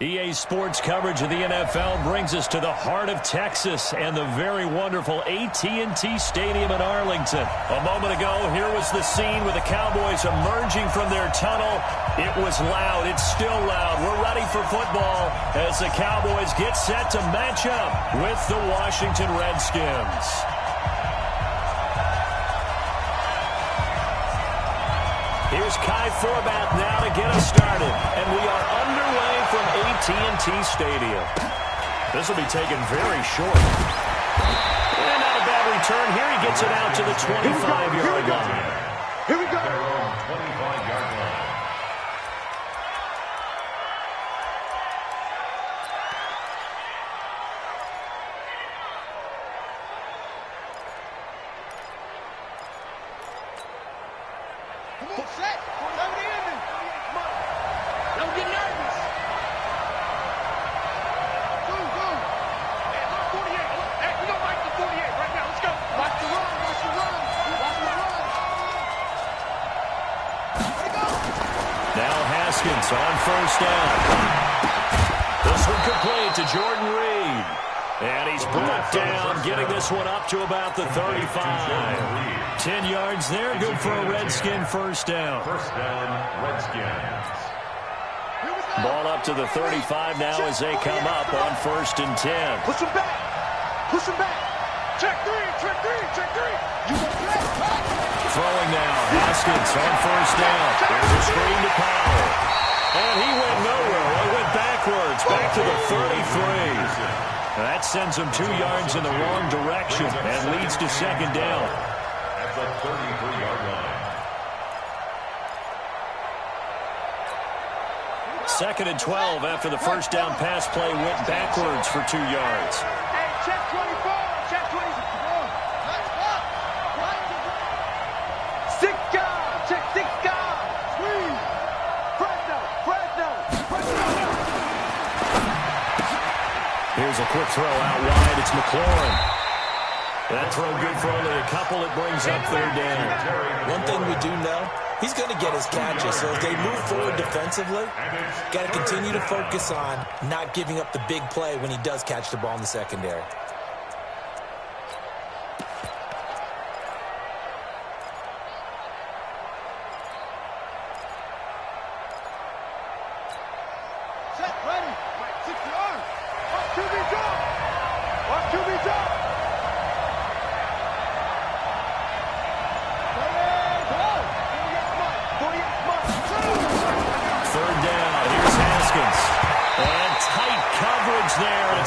EA Sports coverage of the NFL brings us to the heart of Texas and the very wonderful AT&T Stadium in Arlington. A moment ago, here was the scene with the Cowboys emerging from their tunnel. It was loud. It's still loud. We're ready for football as the Cowboys get set to match up with the Washington Redskins. Here's Kai Forbath now to get us started, and we are underway from AT&T Stadium. This will be taken very short. And not a bad return. Here he gets it out to the 25-yard line. Here we go. 25-yard line. On first down. This one complete to Jordan Reed. And he's brought down, getting this one up to about the 35. 10 yards there, good for a Redskin first down. First down, Redskins. Ball up to the 35 now as they come up on 1st and 10. Push him back. Push him back. Check three, check three, check three. You go back. Throwing now. Haskins on first down. There's a screen to Powell. And he went nowhere. He went backwards, back to the 33. That sends him 2 yards in the wrong direction and leads to second down. At the 33-yard line. 2nd and 12 after the first down pass play went backwards for 2 yards. Hey, check 24. Check 24. Here's a quick throw out wide. It's McLaurin. That throw good for only a couple. It brings up 3rd down. One thing we do know, he's going to get his catches. So as they move forward defensively, got to continue to focus on not giving up the big play when he does catch the ball in the secondary.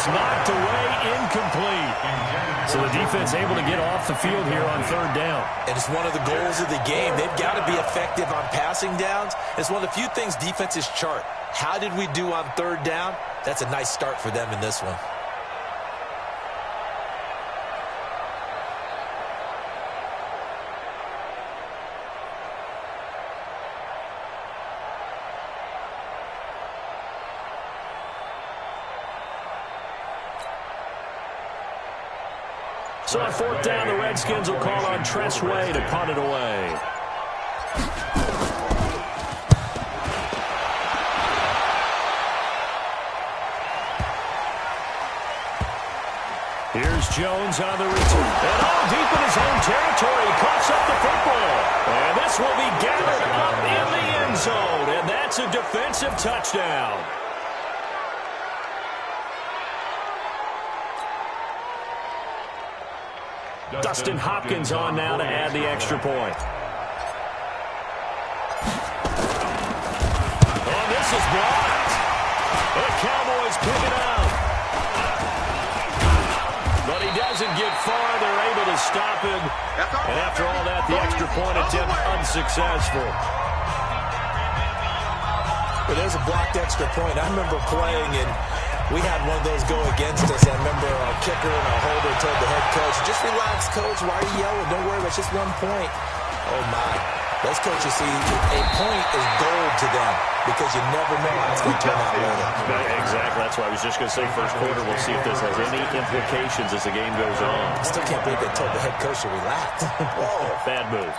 Knocked away, incomplete. So the defense able to get off the field here on 3rd down. And it's one of the goals of the game. They've got to be effective on passing downs. It's one of the few things defenses chart. How did we do on 3rd down? That's a nice start for them in this one. So on 4th down, the Redskins will call on Tressway to punt it away. Here's Jones on the return. And all deep in his own territory, he coughs up the football. And this will be gathered up in the end zone. And that's a defensive touchdown. Dustin Hopkins on now to add the extra point. And this is blocked. The Cowboys pick it up. But he doesn't get far. They're able to stop him. And after all that, the extra point attempt unsuccessful. Well, there's a blocked extra point. I remember playing and we had one of those go against us. I remember our kicker and our holder told the head coach, just relax, coach. Why are you yelling? Don't worry, it's just 1 point. Oh, my. Those coaches see a point is gold to them because you never know how it's going to turn out later. Exactly. That's why I was just going to say first quarter. We'll see if this has any implications as the game goes on. I still can't believe they told the head coach to relax. Whoa, bad move.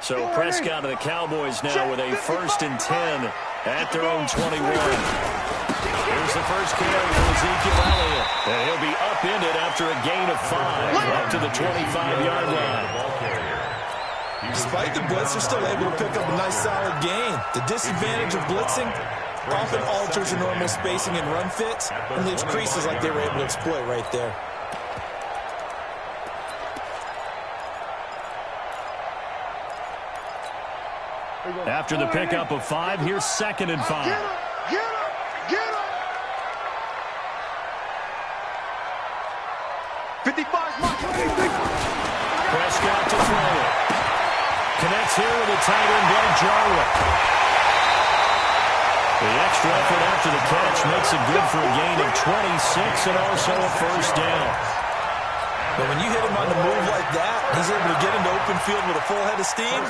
So Prescott and the Cowboys now with a 1st and 10 at their own 21. Here's the first carry for Ezekiel Elliott. And he'll be upended after a gain of 5 up to the 25-yard line. Despite the blitz, they're still able to pick up a nice solid gain. The disadvantage of blitzing often alters your normal spacing and run fits and leaves creases like they were able to exploit right there. After the pickup of 5, here's 2nd and 5. Get him! Get him! 55's my Prescott to throw it. Connects here with a tight end, Blake Jarwin. The extra effort after the catch makes it good for a gain of 26 and also a 1st down. But when you hit him on the move like that, he's able to get into open field with a full head of steam.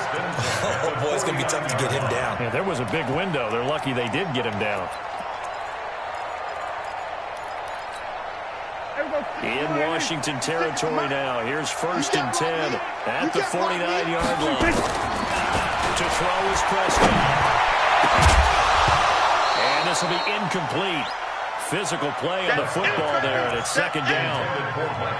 Oh, boy, it's going to be tough to get him down. Yeah, there was a big window. They're lucky they did get him down. In Washington territory now. Here's 1st and 10 at the 49-yard line. To throw is Prescott. And this will be incomplete. Physical play on the football there, and it's 2nd down.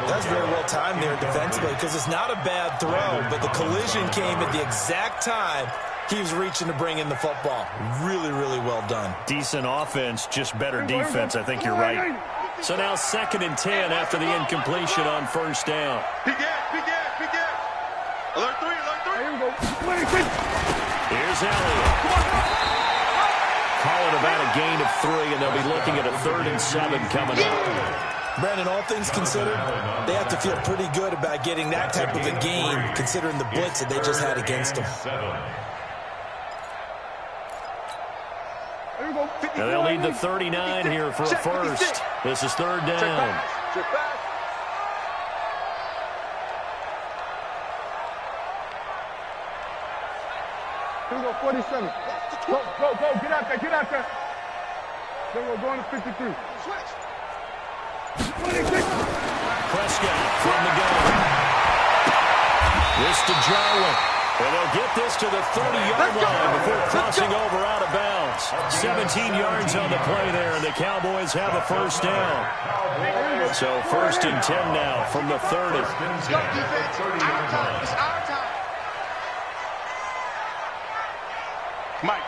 That's very well timed there defensively because it's not a bad throw, but the collision came at the exact time he was reaching to bring in the football. Really, really well done. Decent offense, just better defense. I think you're right. So now 2nd and 10 after the incompletion on 1st down. Big gas. Alert 3. Here we go. Here's Elliott. Calling about a gain of 3, and they'll be looking at a 3rd and 7 coming up. Brandon, all things considered, they have to feel pretty good about getting that type of a gain, considering the blitz that they just had against them. And they'll need the 39 here for a 1st. This is 3rd down. Here we go, 47. Go, get out there. Then we're going to 53. Switch. 26. Prescott from the gun. This to Jarwin. And they'll get this to the 30-yard line before crossing over out of bounds. 17 yards on the play there, and the Cowboys have a 1st down. So 1st and 10 now from the 30. Let's go, defense. Our time. It's our time.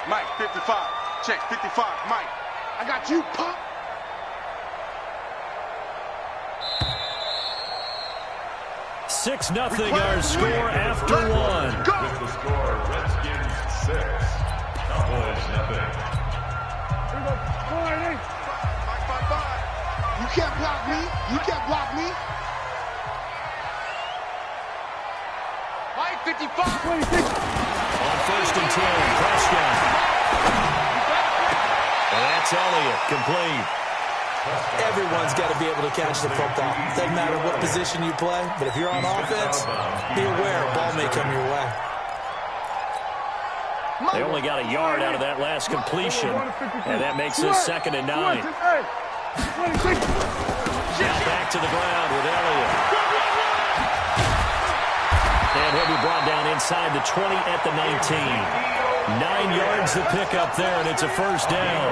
Mike, 55. Check, 55. Mike. I got you, pop. Six 6-0 our score after 1. With the score, Redskins 6, Cowboys nothing. Here we go. 4-8. Five. You can't block me. Mike, 55. 26. On 1st and 10, Prescott. And that's Elliott, complete. Everyone's got to be able to catch the football. Doesn't matter what position you play, but if you're on offense, be aware a ball may come your way. They only got a yard out of that last completion, and that makes this 2nd and 9. Now back to the ground with Elliott. And he'll be brought down inside the 20 at the 19. 9 yards to pick up there, and it's a 1st down.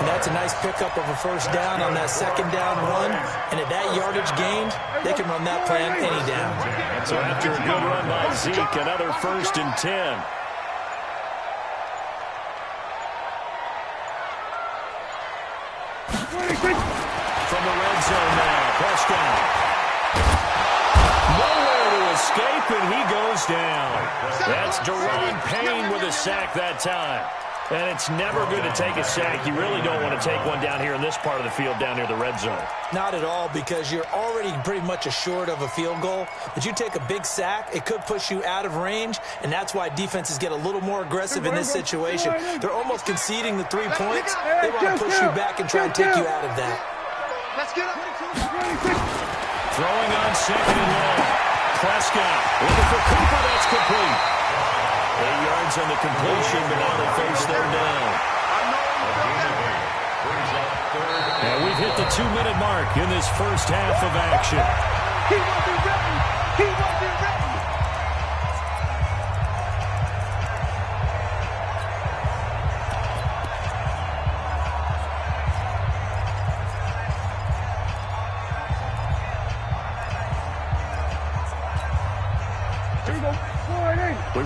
And that's a nice pickup of a 1st down on that 2nd down run. And at that yardage gained, they can run that plan any down. So after a good run by Zeke, another 1st and 10. From the red zone now, Prescott. Nowhere to escape, and he goes down. That's Deron Payne with a sack that time. And it's never good to take a sack. You really don't want to take one down here in this part of the field, down near the red zone. Not at all, because you're already pretty much assured of a field goal. But you take a big sack, it could push you out of range, and that's why defenses get a little more aggressive in this situation. They're almost conceding the 3 points. They want to push you back and try and take you out of that. Let's get up. Throwing on 2nd and long. Prescott looking for Cooper. That's complete. 8 yards on the completion, but now they face 3rd down. And we've hit the 2-minute mark in this first half of action. He wasn't ready.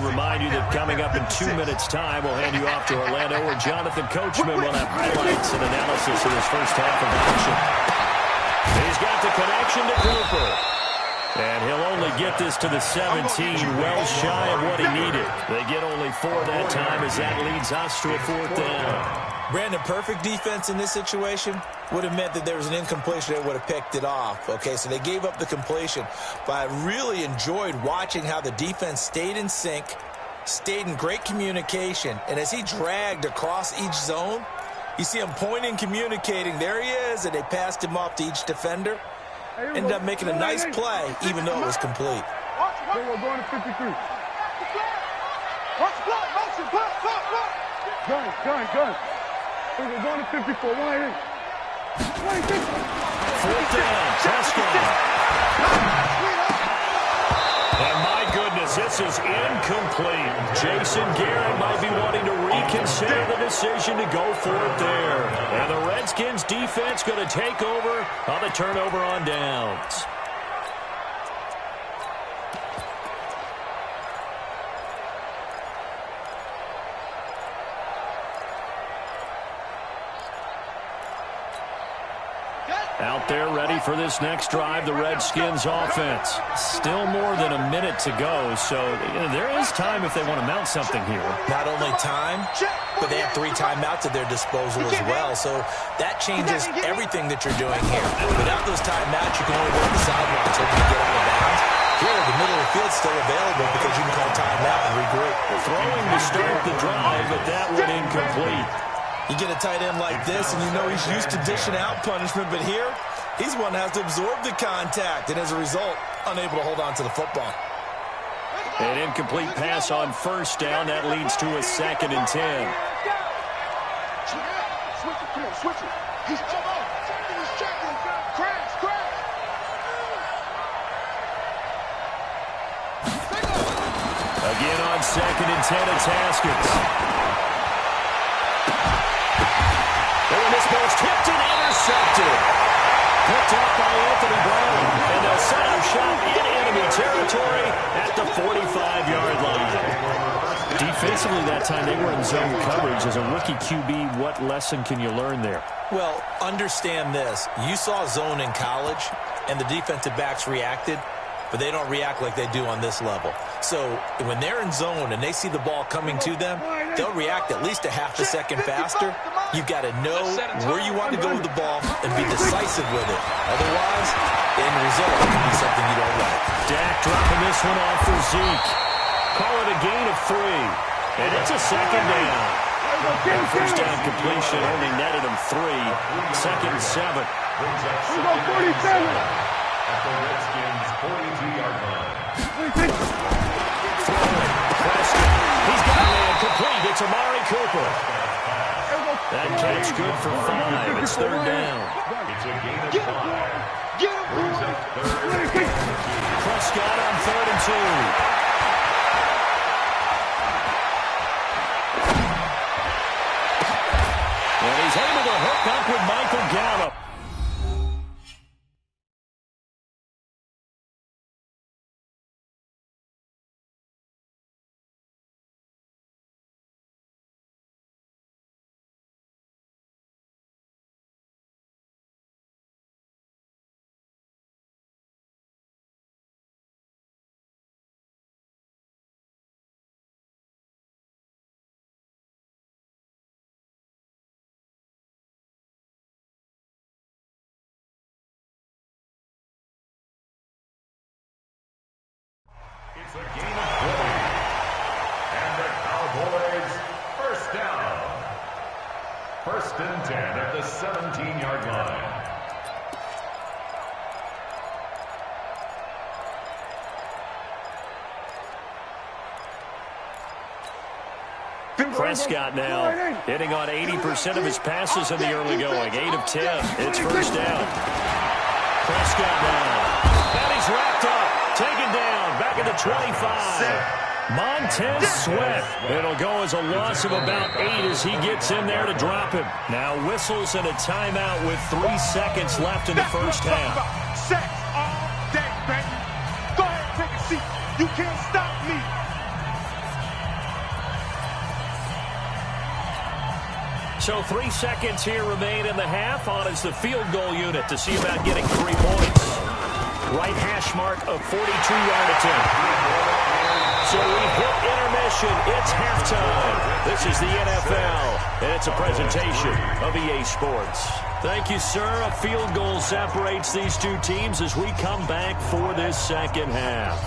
remind you that coming up in 2 minutes' time, we'll hand you off to Orlando, where Jonathan Coachman will have highlights and analysis of this first half of action. He's got the connection to Cooper. And he'll only get this to the 17, well shy of what he needed. They get only 4 that time as that leads us to a 4th down. Brandon, perfect defense in this situation would have meant that there was an incompletion that would have picked it off. Okay, so they gave up the completion. But I really enjoyed watching how the defense stayed in sync, stayed in great communication. And as he dragged across each zone, you see him pointing, communicating. There he is, and they passed him off to each defender. Ended up making a nice play, even though it was complete. We're going to 53. Gun. We're going to 54. 188. 4th down, Prescott. And my goodness, this is incomplete. Jason Garrett might be wanting to reconsider the decision to go for it there. And the Redskins defense going to take over on the turnover on downs. Out there ready for this next drive, the Redskins offense. Still more than a minute to go, so there is time if they want to mount something here. Not only time, but they have 3 timeouts at their disposal as well, so that changes everything that you're doing here. Without those timeouts, you can only work the sidelines hoping to get out of bounds. Here, the middle of the field's still available because you can call timeout and regroup. Throwing to start the drive, but that one incomplete. You get a tight end like this, and you know he's used to dishing out punishment, but here, he's one that has to absorb the contact, and as a result, unable to hold on to the football. An incomplete pass on 1st down. That leads to a 2nd and 10. Switch it. He's checking. Crash. Again on 2nd and 10, it's Haskins. This ball's tipped and intercepted. Picked up by Anthony Brown. And they'll set up shop in enemy territory at the 45-yard line. Defensively that time, they were in zone coverage. As a rookie QB, what lesson can you learn there? Well, understand this. You saw zone in college, and the defensive backs reacted, but they don't react like they do on this level. So when they're in zone and they see the ball coming to them, they'll react at least a half a second faster. You've got to know where you want to go with the ball and be decisive with it. Otherwise, the end result can be something you don't like. Dak dropping this one off for Zeke. Call it a gain of 3. And it's a 2nd down. That 1st down completion only netted him 3. 2nd and 7. We go 47. At the Redskins' 42-yard line. Prescott. He's got a man complete. It's Amari Cooper. That catch good for 5. It's 3rd down. It's a gain of 5. Brings up 3rd. Prescott on 3rd and 2. And he's able to hook up with Michael Gallup. It's a gain of 20. And the Cowboys, 1st down. 1st and 10 at the 17-yard line. Prescott now hitting on 80% of his passes in the early going. 8 of 10. It's 1st down. Prescott now. And he's wrapped up. Taken down. Back at the 25. Montez Sweat. It'll go as a loss of about 8 as he gets in there to drop him. Now whistles and a timeout with 3 seconds left in the first half. Sex all day, baby. Go ahead, take a seat. You can't stop me. So 3 seconds here remain in the half. On is the field goal unit to see about getting 3 points. Right hash mark of 42-yard attempt. So we hit intermission. It's halftime. This is the NFL, and it's a presentation of EA Sports. Thank you, sir. A field goal separates these two teams as we come back for this second half.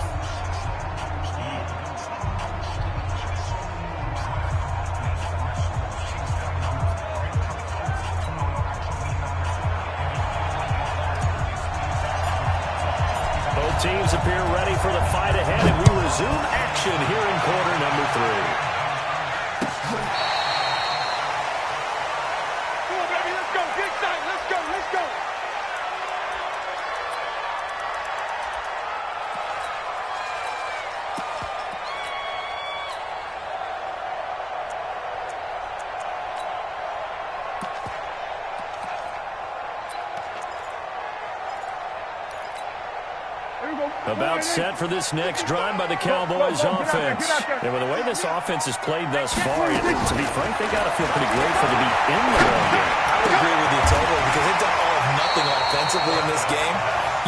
Both teams appear ready for the fight ahead, and we resume action here in quarter number 3. About set for this next drive by the Cowboys offense. And with the way this offense has played thus far, to be frank, they got to feel pretty grateful to be in the ball game. I would agree with you totally because they've done all of nothing offensively in this game,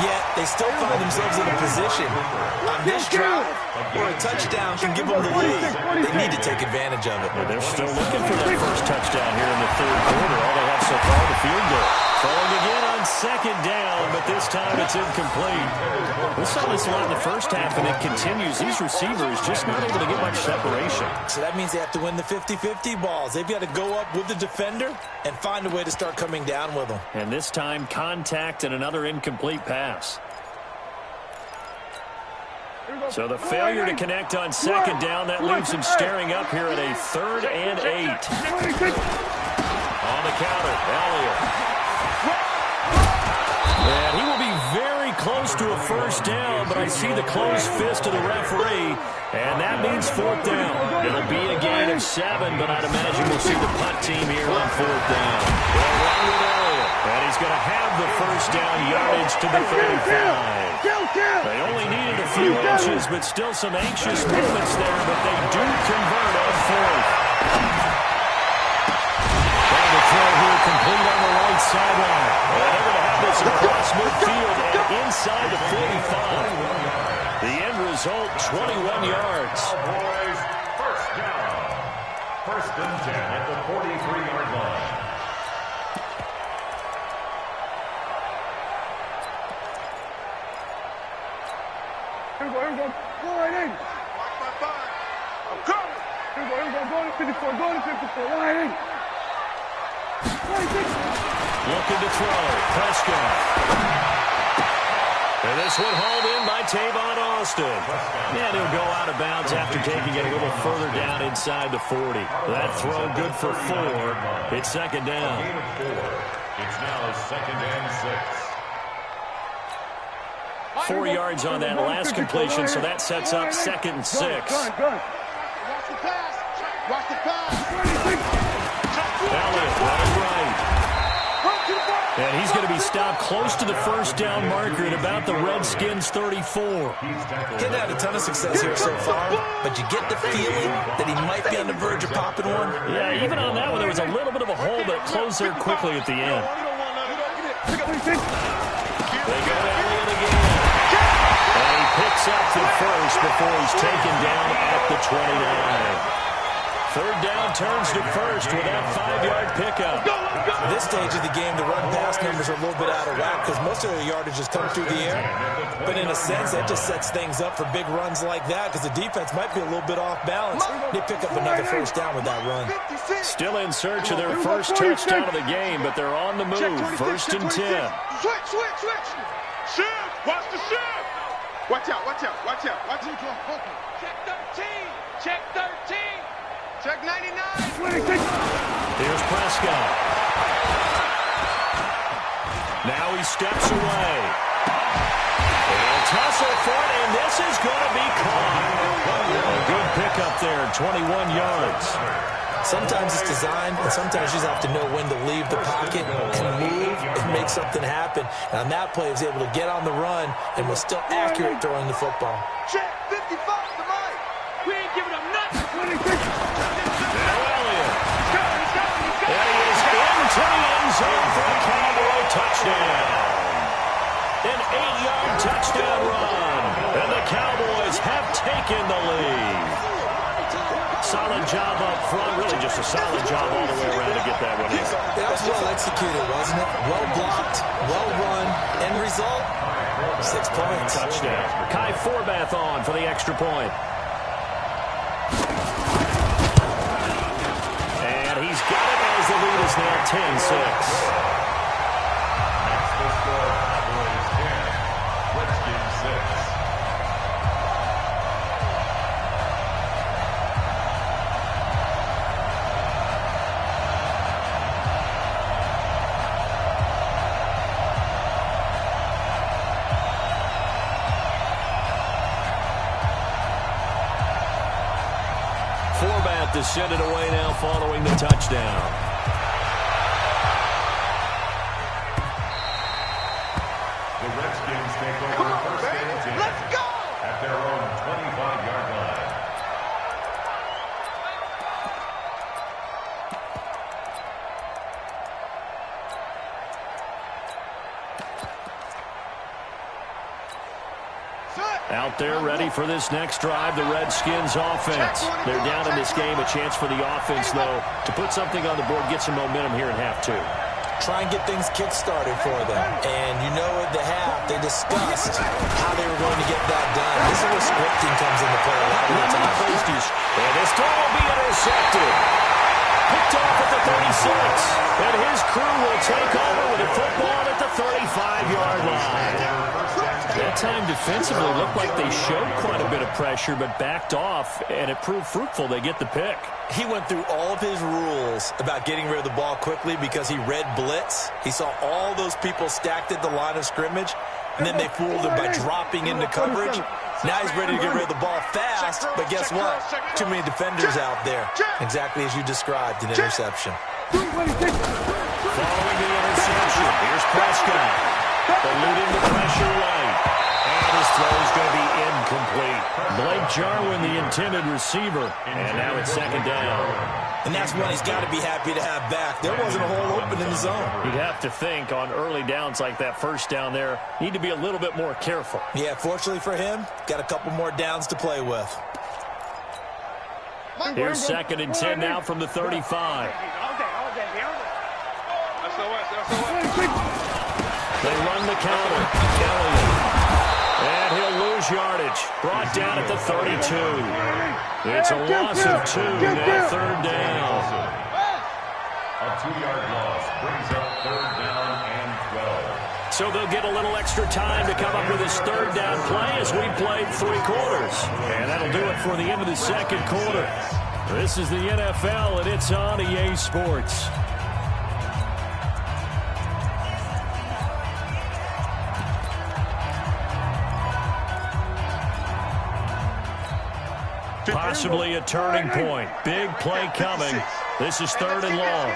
yet they still find themselves in a position on this drive where a touchdown can give them the lead. They need to take advantage of it. And they're still looking for that first touchdown here in the third quarter. All they have so far, the field goal. Throwing again on second down, but this time it's incomplete. We saw this a lot in the first half, and it continues. These receivers just not able to get much separation. So that means they have to win the 50-50 balls. They've got to go up with the defender and find a way to start coming down with them. And this time, contact and another incomplete pass. So the failure to connect on second down, that leaves him staring up here at a 3rd and 8. On the counter, Elliott. And he will be very close to a first down, but I see the closed fist of the referee, and that means 4th down. It'll be a gain of 7, but I'd imagine we'll see the punt team here on 4th down. They'll run with Elliott, and he's going to have the first down yardage to the 35. They only needed a few inches, but still some anxious movements there, but they do convert on 4th. Trying to throw here complete on the right sideline. They're going to have this across midfield and inside the 45. The end result, 21 yards. Cowboys, first down. 1st and 10 at the 43-yard line. Here we go. Go right in. I'm coming. Here we go. Go to 54. Go to 54. Right in. Looking to throw. Prescott. And this one hauled in by Tavon Austin. And he'll go out of bounds after taking it a little further down inside the 40. That throw good for 4. It's 2nd down. Gain of 4. It's now 2nd and 6. 4 yards on that last completion, so that sets up 2nd and 6. Watch the pass. Watch the pass. Elliott running right. And he's going to be stopped close to the first down marker at about the Redskins' 34. He's had a ton of success here so far, but you get the feeling that he might be on the verge of popping one. Yeah, even on that one, there was a little bit of a hole, but it closed there quickly at the end. They go Elliott again. And he picks up the first before he's taken down at the 29. 3rd down turns to first with that 5-yard pickup. At this stage of the game, the run-pass numbers are a little bit out of whack because most of their yardage has come through the air. But in a sense, that just sets things up for big runs like that because the defense might be a little bit off balance. They pick up another first down with that run. Still in search of their first touchdown of the game, but they're on the move. 1st and 10. Switch. Shift. Watch the shift. Watch out. Check 13. Check 99. Here's Prescott. Now he steps away. And tussle for it, and this is going to be caught. A good pickup there, 21 yards. Sometimes it's designed, and sometimes you just have to know when to leave the pocket and move and make something happen. And on that play, he was able to get on the run and was still accurate throwing the football. Check 55 to Mike. We ain't giving up nothing. Now Elliott. He's got it. There he back in the lead. Solid job up front. Really just a solid job all the way around to get that one in. That was well executed, wasn't it? Well blocked, well run. End result, 6 points. Touchdown. Kai Forbath on for the extra point. And he's got it as the lead is now 10-6. Next to score, Cowboys 10, Redskins 6. Forbath to send it away now following the touchdown. The Redskins take over first and 10. Let's go! At their own 25-yard line. Out there ready for this next drive, the Redskins offense. They're down in this game. A chance for the offense, though, to put something on the board, get some momentum here in half two. Try and get things kick-started for them. And you know at the half, they discussed how they were going to get that done. This is where scripting comes into play a lot of the time. And this throw will be intercepted. Picked off at the 36. And his crew will take over with the football at the 35-yard line. That time defensively looked like they showed quite a bit of pressure, but backed off, and it proved fruitful. They get the pick. He went through all of his rules about getting rid of the ball quickly because he read blitz. He saw all those people stacked at the line of scrimmage, and then they fooled him by dropping into coverage. Now he's ready to get rid of the ball fast, but guess what? Too many defenders out there. Exactly as you described, an interception. Following the interception, here's Prescott. Eluding the pressure right. And his throw is going to be incomplete. Blake Jarwin, the intended receiver. And now it's second down. And that's one he's got to be happy to have back. There wasn't a hole open in the zone. You'd have to think on early downs like that first down there, need to be a little bit more careful. Yeah, fortunately for him, got a couple more downs to play with. Here's second and 10 now from the 35. They run the counter. Elliott. And he'll lose yardage. Brought down at the 32. It's a loss of 2. Now third down. A 2-yard loss brings up third down and 12. So they'll get a little extra time to come up with his third down play as we played 3 quarters. And that'll do it for the end of the second quarter. This is the NFL, and it's on EA Sports. Possibly a turning point. Big play coming. This is third and long.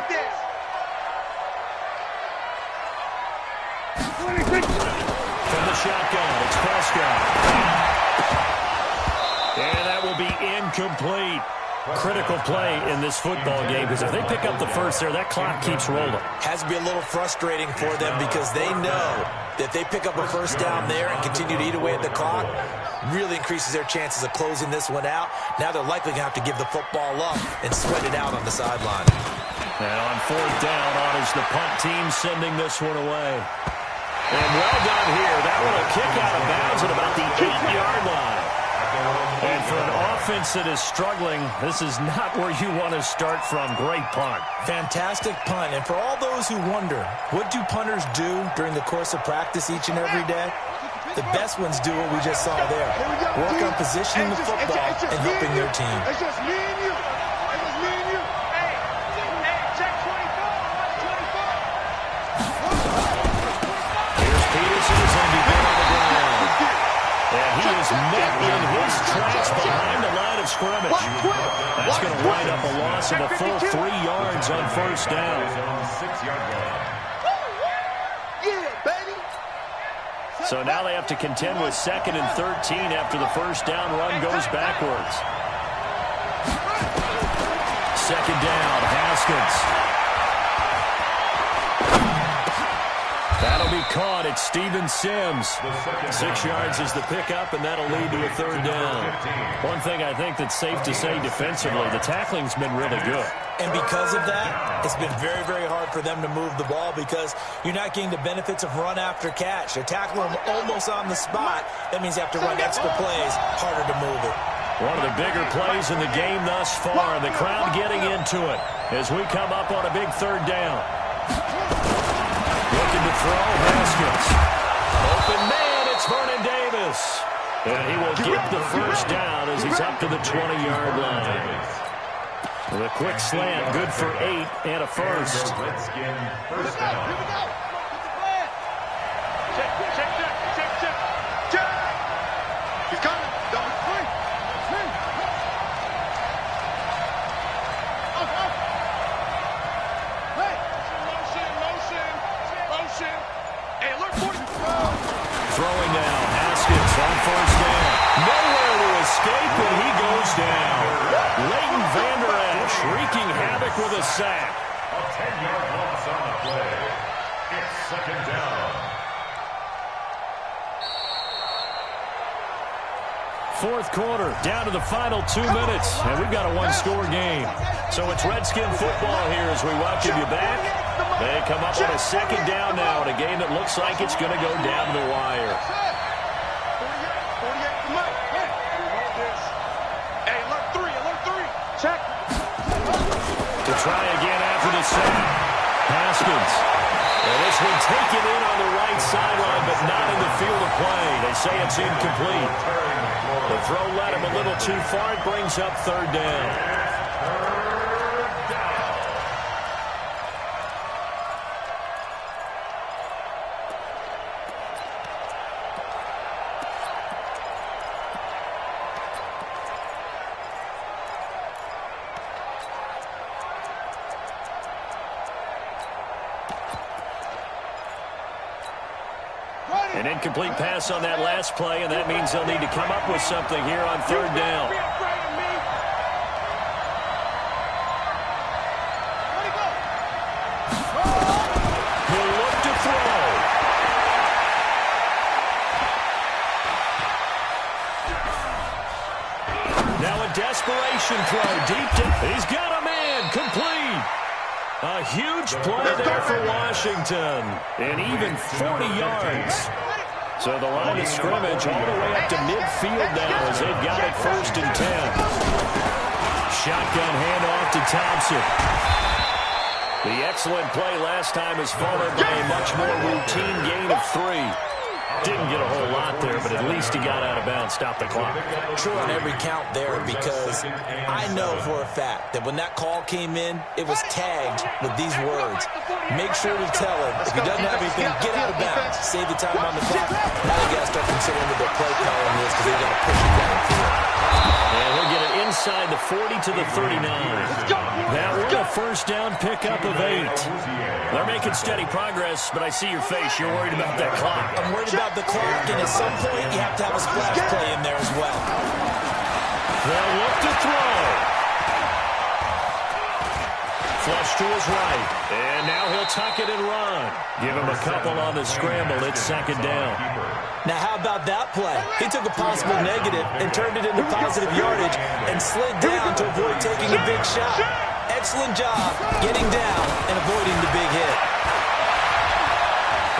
From the shotgun, it's Prescott. And that will be incomplete. Critical play in this football game, because if they pick up the first there, that clock keeps rolling. Has to be a little frustrating for them because they know that if they pick up a first down there and continue to eat away at the clock, really increases their chances of closing this one out. Now they're likely going to have to give the football up and sweat it out on the sideline. And on fourth down, on is the punt team sending this one away. And well done here. That one will kick out of bounds at about the 8-yard line. And for an offense that is struggling, this is not where you want to start from. Great punt. Fantastic punt. And for all those who wonder, what do punters do during the course of practice each and every day? The best ones do what we just saw there. Work on positioning the football and helping their team. It's just me and you. It's just me and you. Hey, check 24. Here's Peterson as he began on the ground. And he is met in his tracks behind the line of scrimmage. That's going to wind up a loss of a full 3 yards on first down. 6-yard line. So now they have to contend with second and 13 after the first down run goes backwards. Second down, Haskins. That'll be caught. It's Steven Sims. 6 yards is the pickup, and that'll lead to a third down. One thing I think that's safe to say defensively, the tackling's been really good. And because of that, it's been very, very hard for them to move the ball because you're not getting the benefits of run after catch. They're tackling them almost on the spot. That means you have to run extra plays, harder to move it. One of the bigger plays in the game thus far, and the crowd getting into it as we come up on a big third down. Looking to throw, Haskins. Open man, it's Vernon Davis. And he will get the first down as he's up to the 20-yard line. With a quick slant, good for 8 and a first. Redskin first down. Here we go. Check. He's coming. Double three. Hey. Motion. Hey, alert 40. Throwing now, Haskins on first down. Nowhere to escape, and he goes down. Leighton Vander Esch wreaking havoc with a sack. A 10-yard loss on the play. It's second down. Fourth quarter, down to the final 2 minutes, and we've got a one-score game. So it's Redskin football here as we welcome you back. They come up on a second down now in a game that looks like it's going to go down to the wire. Hey, alert three. Check. To try again after the sack. Haskins. And this one taken in on the right sideline, but not in the field of play. They say it's incomplete. The throw led him a little too far. It brings up third down. An incomplete pass on that last play, and that means they'll need to come up with something here on third down. He'll look to throw. Now a desperation throw deep to... He's got a man, complete. A huge play there for Washington, and even 40 yards. So the line of scrimmage all the way up to midfield now as they've got it 1st and 10. Shotgun handoff to Thompson. The excellent play last time is followed by a much more routine gain of 3. Didn't get a whole lot there, but at least he got out of bounds, stopped the clock. True on every count there because I know for a fact that when that call came in, it was tagged with these words. Make sure to tell him, if he doesn't have anything, get out of bounds. Save the time on the clock. Now you got to start considering what their play calling is because they got to push it downfield. And he'll get it inside the 40 to the 39. That one a first down pickup of 8. They're making steady progress, but I see your face. You're worried about that clock. I'm worried about the clock, and at some point, you have to have a splash play in there as well. They'll look to throw. Flush to his right. And now he'll tuck it and run. Give him a couple on the scramble. It's second down. Now, how about that play? He took a possible negative and turned it into positive yardage and slid down to avoid taking a big shot. Excellent job getting down and avoiding the big hit.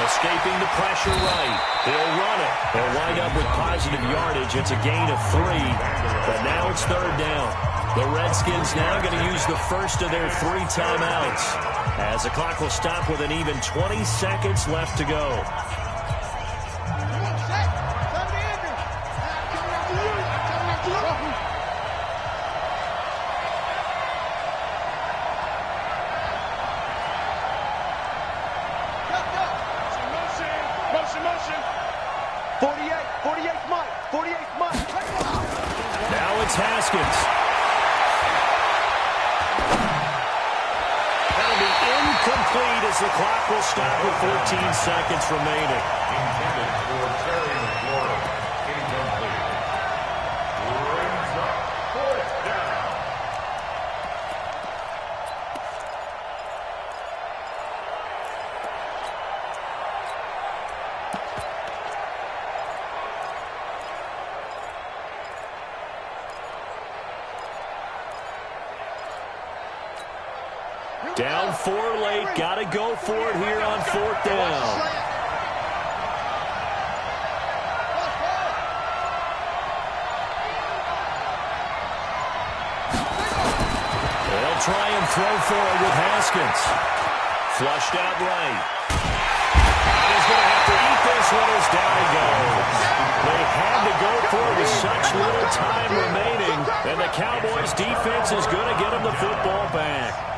Escaping the pressure right. He'll run it. They'll wind up with positive yardage. It's a gain of 3, but now it's third down. The Redskins now going to use the first of their 3 timeouts as the clock will stop with an even 20 seconds left to go. Motion. 48 Mike. Now it's Haskins. That'll be incomplete as the clock will stop with 14 seconds remaining. Intended for Terry McLaurin. Incomplete. Brings up 4th down. Down 4 late. Got to go for it here on 4th down. They'll try and throw for it with Haskins. Flushed out right. He's going to have to eat this one as down he goes. They had to go for it with such little time remaining, and the Cowboys' defense is going to get them the football back.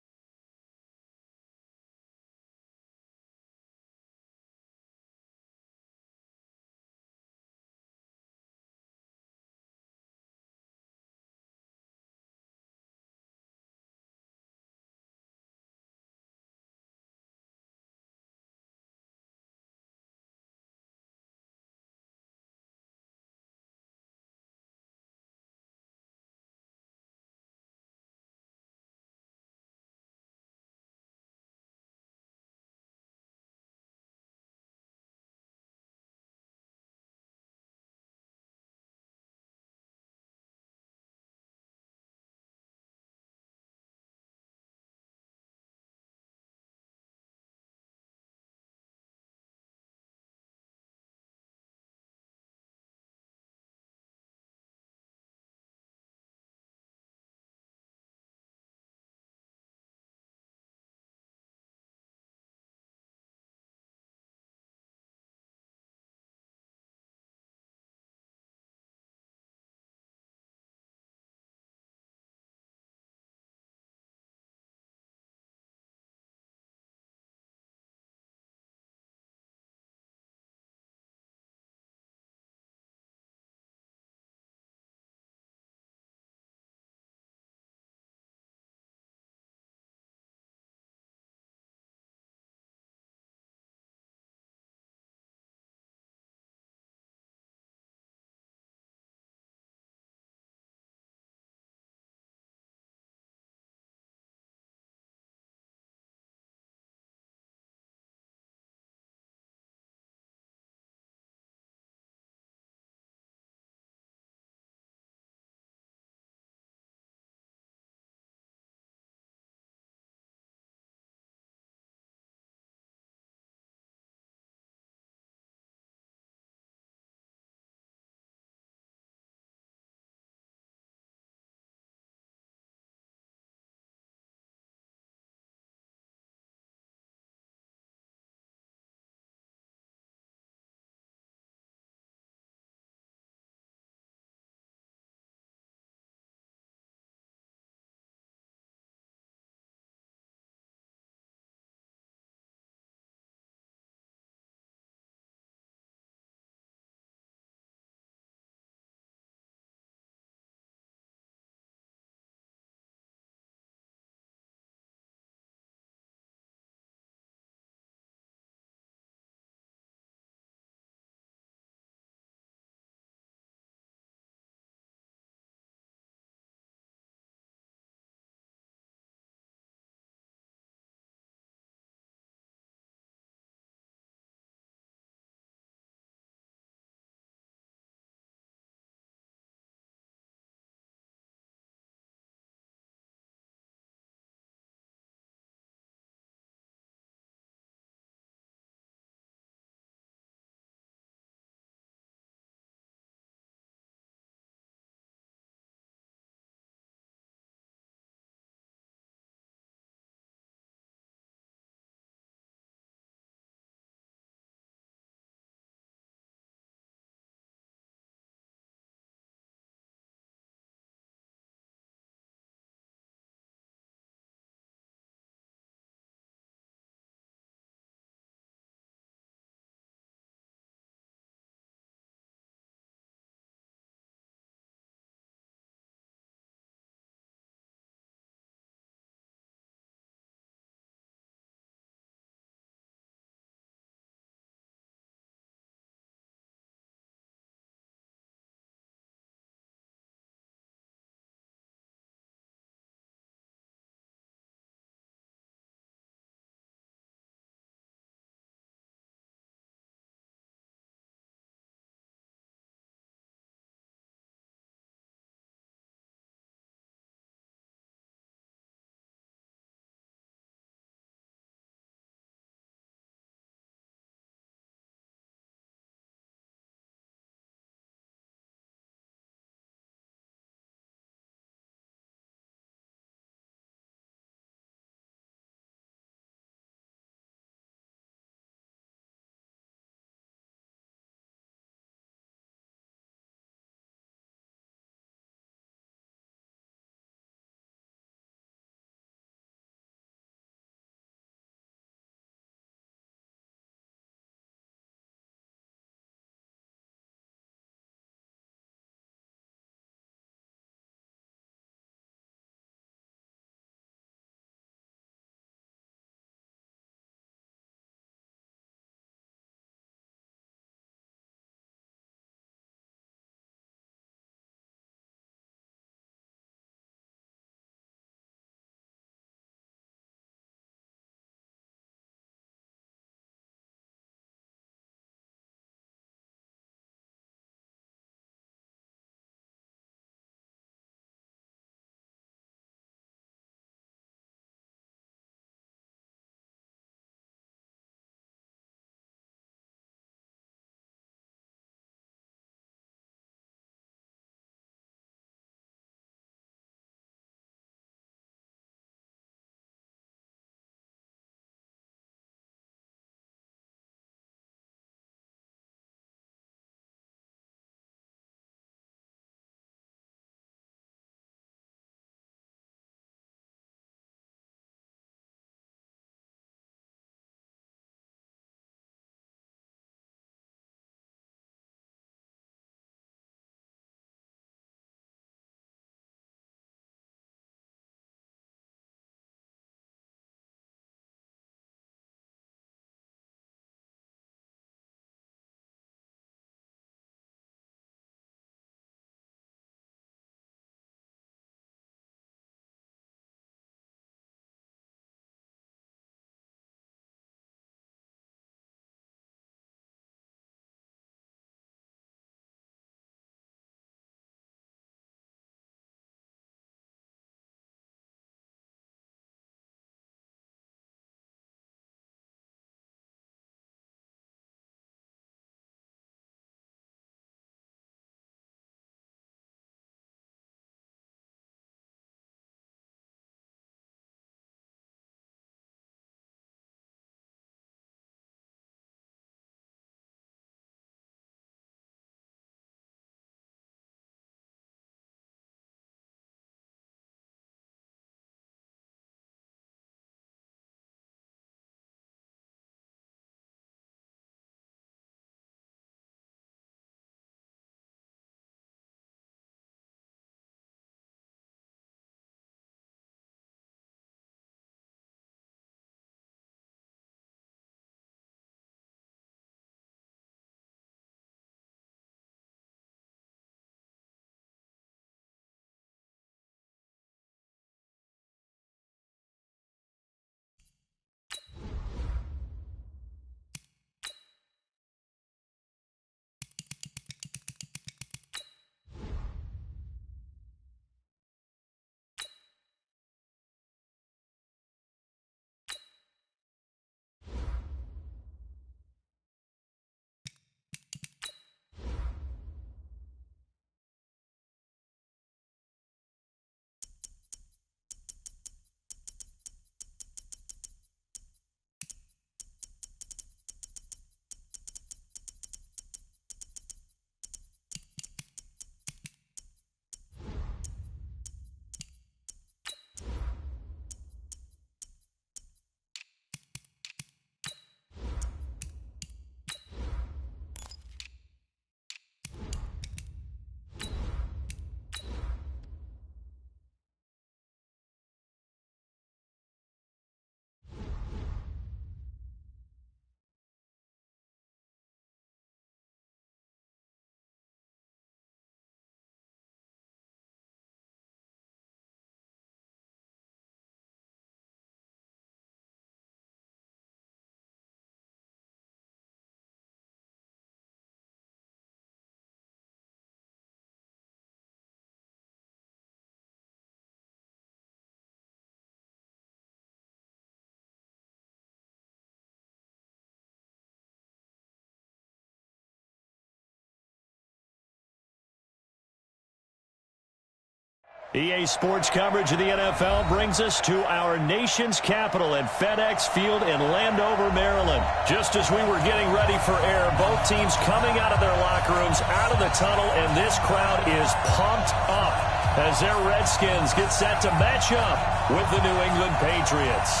EA Sports coverage of the NFL brings us to our nation's capital at FedEx Field in Landover, Maryland. Just as we were getting ready for air, both teams coming out of their locker rooms, out of the tunnel, and this crowd is pumped up as their Redskins get set to match up with the New England Patriots.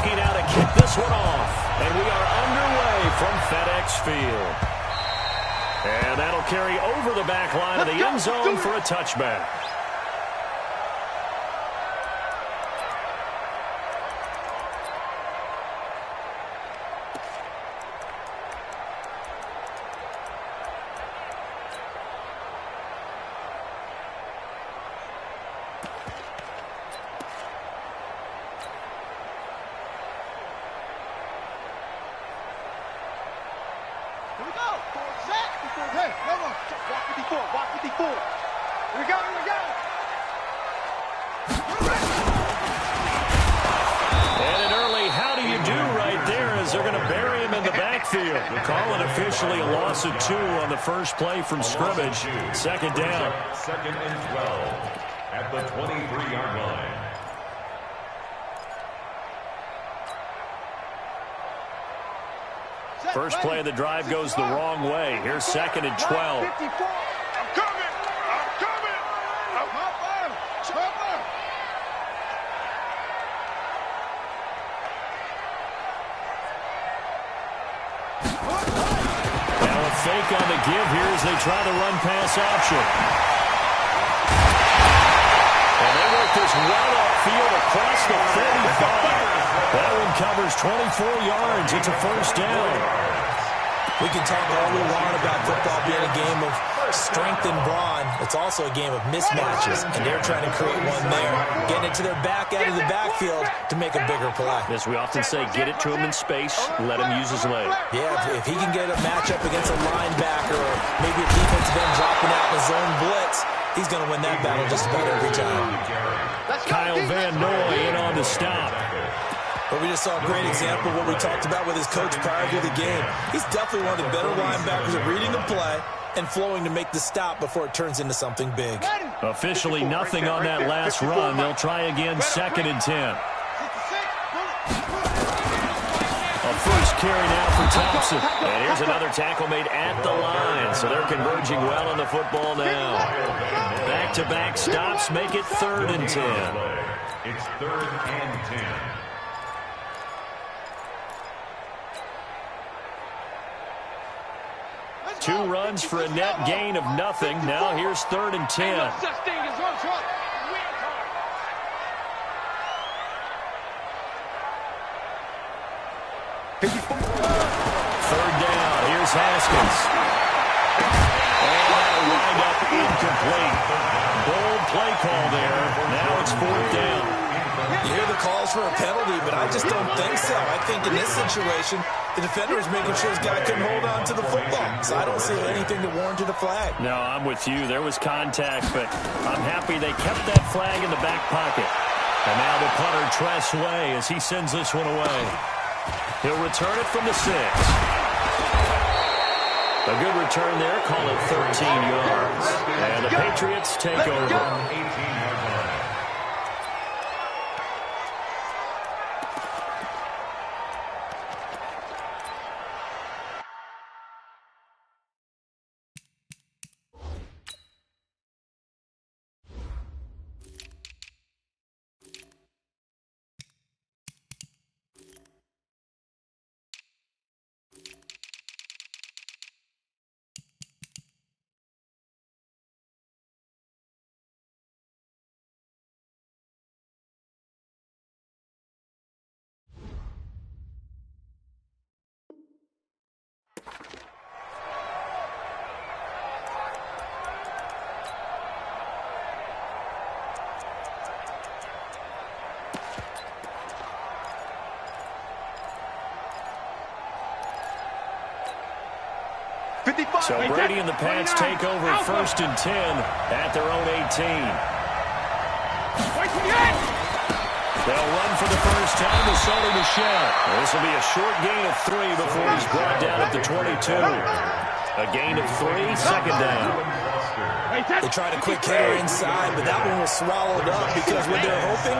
Now to kick this one off, and we are underway from FedEx Field. And that'll carry over the back line of the end zone for a touchback. Officially a loss of 2 on the first play from scrimmage. Second down. Second and 12 at the 23-yard line. First play of the drive goes the wrong way. Here's second and 12. I'm coming! I'm coming! Fake on the give here as they try the run-pass option. And they work this well upfield across the 35. That one covers 24 yards. It's a first down. We can talk all we want about football being a game of strength and brawn. It's also a game of mismatches, and they're trying to create one there. Getting it to their back out of the backfield to make a bigger play. As we often say, get it to him in space, let him use his leg. Yeah, if he can get a matchup against a linebacker or maybe a defensive end dropping out in a zone blitz, he's going to win that battle just about every time. Kyle Van Noy in on the stop. But we just saw a great example of what we talked about with his coach prior to the game. He's definitely one of the better linebackers at reading the play and flowing to make the stop before it turns into something big. Officially nothing on that last run. They'll try again, second and 10. A first carry now for Thompson. And here's another tackle made at the line. So they're converging well on the football now. Back-to-back stops make it third and 10. It's third and 10. Two runs for a net gain of nothing. Now here's third and 10. Third down. Here's Haskins. And that'll wind up incomplete. Bold play call there. Now it's fourth down. You hear the calls for a penalty, but I just don't think so. I think in this situation, the defender is making sure his guy couldn't hold on to the football. So I don't see anything to warrant a flag. No, I'm with you. There was contact, but I'm happy they kept that flag in the back pocket. And now the punter Tress Way as he sends this one away. He'll return it from the 6. A good return there. Call it 13 yards. And the Patriots take over. 18-yard line. So Brady and the Pats take over first and 10 at their own 18. They'll run for the first time with Sony Michel. This will be a short gain of 3 before he's brought down at the 22. A gain of 3, second down. They tried a quick hitter inside, but that one was swallowed up because when they're hoping,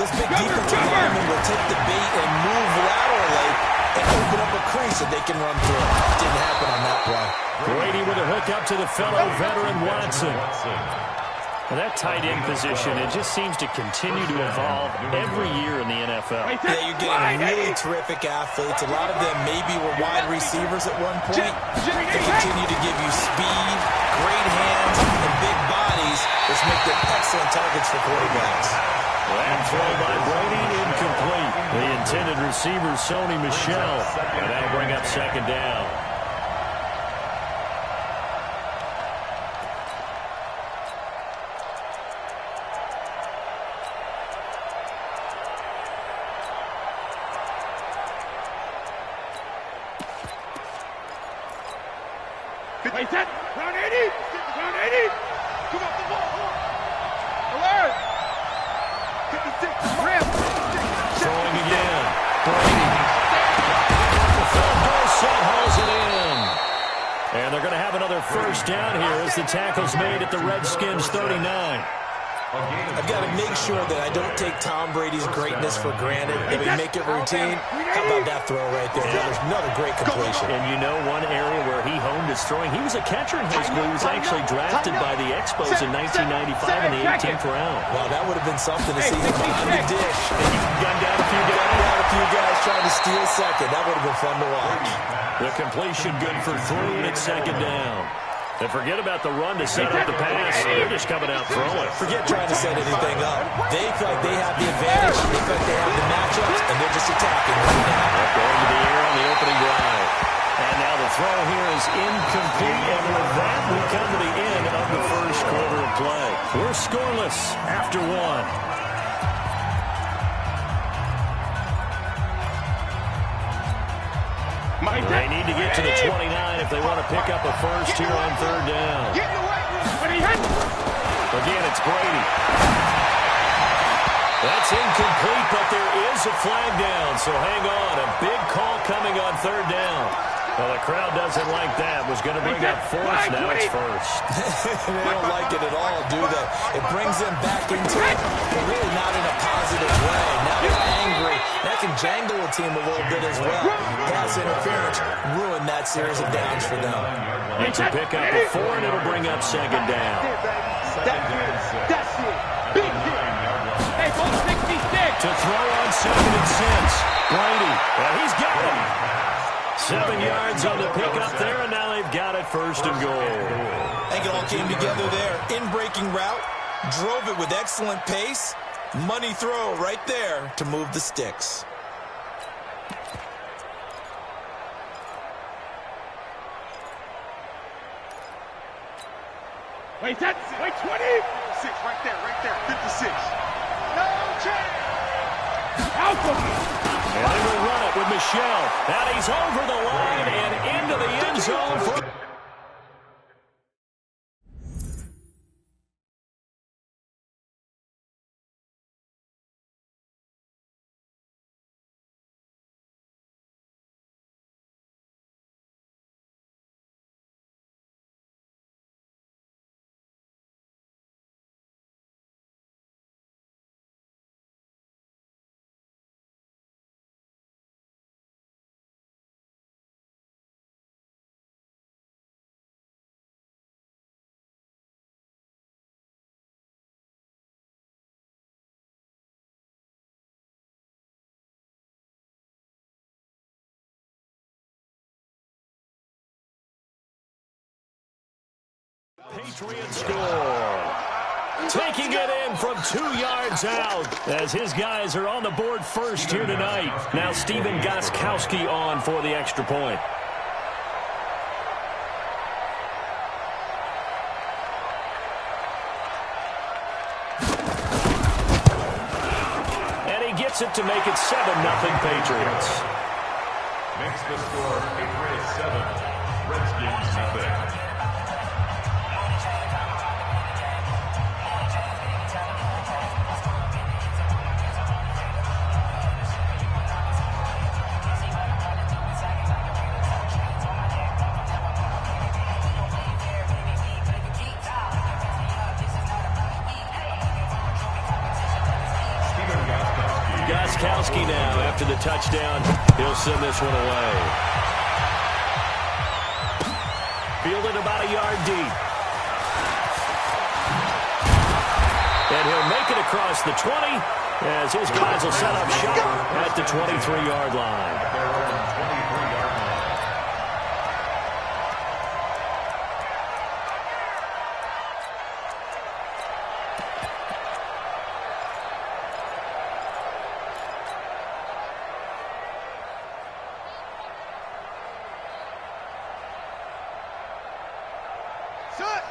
this big defensive lineman will take the bait and move laterally and open up a crease that they can run through. Didn't happen on that play. Brady with a hook up to the fellow veteran Watson. Well, that tight end position, it just seems to continue to evolve every year in the NFL. Yeah, you're getting really terrific athletes. A lot of them maybe were wide receivers at one point. They continue to give you speed, great hands, and big bodies, which make them excellent targets for quarterbacks. That throw by Brady, incomplete. The intended receiver, Sony Michel. And that'll bring up second down. Wait, that round 80. Round 80. Come on, the ball. Alert. 56. Ram. Throwing again. Brady. Phil Dorsett hauls it in. And they're going to have another first down here as the tackle's made at the Redskins 39. I've got to make sure that I don't take Tom Brady's greatness for granted. If we make it routine, how about that throw right there? That was another great completion. And you know one area where he honed his throwing, he was a catcher in high school. He was actually drafted by the Expos in 1995 in the 18th round. Well, that would have been something to see him behind the dish. And he gunned down a few guys. Got a few guys trying to steal second. That would have been fun to watch. The completion good for 3 at second down. And forget about the run to set up the pass. They're just coming out throwing. Forget trying to set anything up. They feel like they have the advantage. They feel like they have the matchups, and they're just attacking right now. Going to the air on the opening drive. And now the throw here is incomplete. And with that, we come to the end of the first quarter of play. We're scoreless after 1. They need to get to the 29 if they want to pick up a first here on third down. Again, it's Brady. That's incomplete, but there is a flag down, so hang on. A big call coming on third down. Well, the crowd doesn't like that. Was going to bring up fourth, now it's first. They don't like it at all, do they? It brings them back into it, but really not in a positive way. Now they're angry. That can jangle a team a little bit as well. Pass interference ruined that series of downs for them. It's a pickup of 4, and it'll bring up second down. That's it. Big hit. Hey, 66. To throw on 2nd and 6. Brady. Well, he's got him. 7 yards on the pickup there, and now they've got it first and goal. I think it all came together there. In-breaking route, drove it with excellent pace. Money throw right there to move the sticks. Wait, that's 20. 6 right there, 56. No change. And they will run it with Michel. Now he's over the line and into the end zone for... Patriots score. Taking it in from 2 yards out as his guys are on the board first here tonight. Now Steven Gostkowski on for the extra point. And he gets it to make it 7-0 Patriots. Makes the score Patriots 7, Redskins 0. Gostkowski now after the touchdown. He'll send this one away. Fielded about a yard deep. And he'll make it across the 20 as his guys will set up shop at the 23-yard line.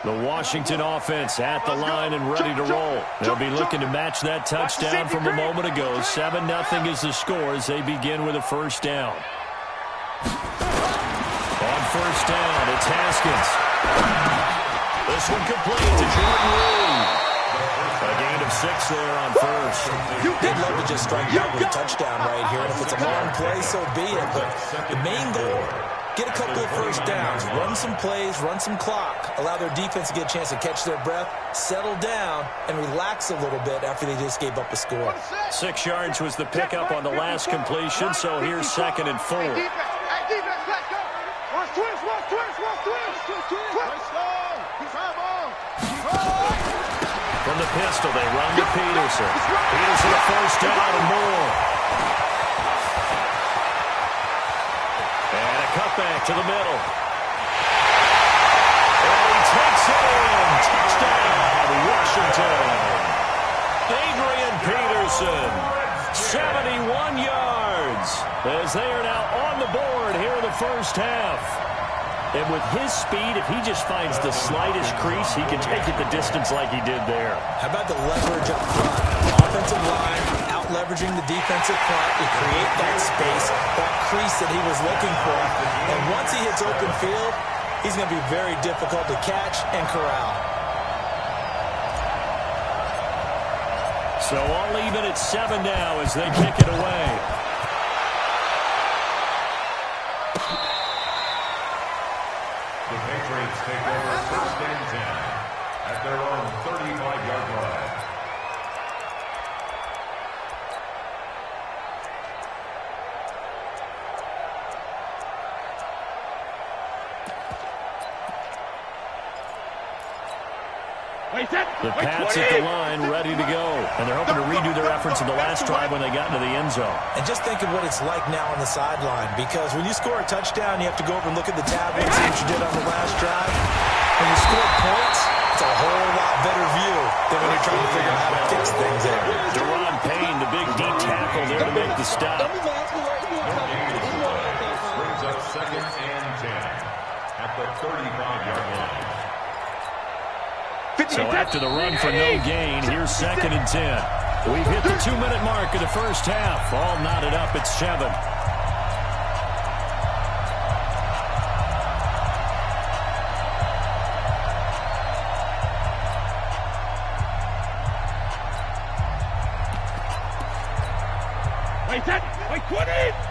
The Washington offense at the line and ready to roll. They'll be looking to match that touchdown from a moment ago. 7-0 is the score as they begin with a first down. On first down, it's Haskins. This one complete to Jordan Reed. A gain of 6 there on first. They'd love to just strike out with a touchdown right here. And if it's a long play, so be it. But the main goal, get a couple of first downs, run some plays, run some clock, allow their defense to get a chance to catch their breath, settle down, and relax a little bit after they just gave up a score. 6 yards was the pickup on the last completion, so here's 2nd and 4. From the pistol, they run to Peterson. Peterson a first down and more. And a cutback to the middle. And he takes it in. Touchdown, Washington. Adrian Peterson, 71 yards, as they are now on the board here in the first half. And with his speed, if he just finds the slightest crease, he can take it the distance like he did there. How about the leverage up front? Offensive line out-leveraging the defensive front to create that space, that crease that he was looking for. And once he hits open field, he's going to be very difficult to catch and corral. So all even at 7 now as they kick it away. The Patriots take over 1st and 10 at their own 35-yard line. The Pats at the line, ready to go. And they're hoping to redo their efforts in the last drive when they got into the end zone. And just think of what it's like now on the sideline, because when you score a touchdown, you have to go over and look at the tablet and see what you did on the last drive. When you score points, it's a whole lot better view than when you're trying to figure out how to fix things there. Deron Payne, the big D tackle there to make the stop. Brings up 2nd and 10 at the 35-yard line. So after the run for no gain, here's 2nd and 10. We've hit the 2-minute mark of the first half. All knotted up at 7.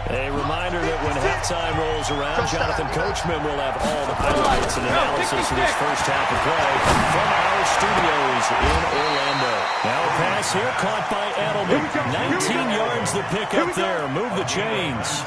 A reminder that when halftime rolls around, Jonathan Coachman will have all the highlights and analysis of this first half of play from our studios in Orlando. Now a pass here caught by Edelman. 19 yards the pickup there. Move the chains.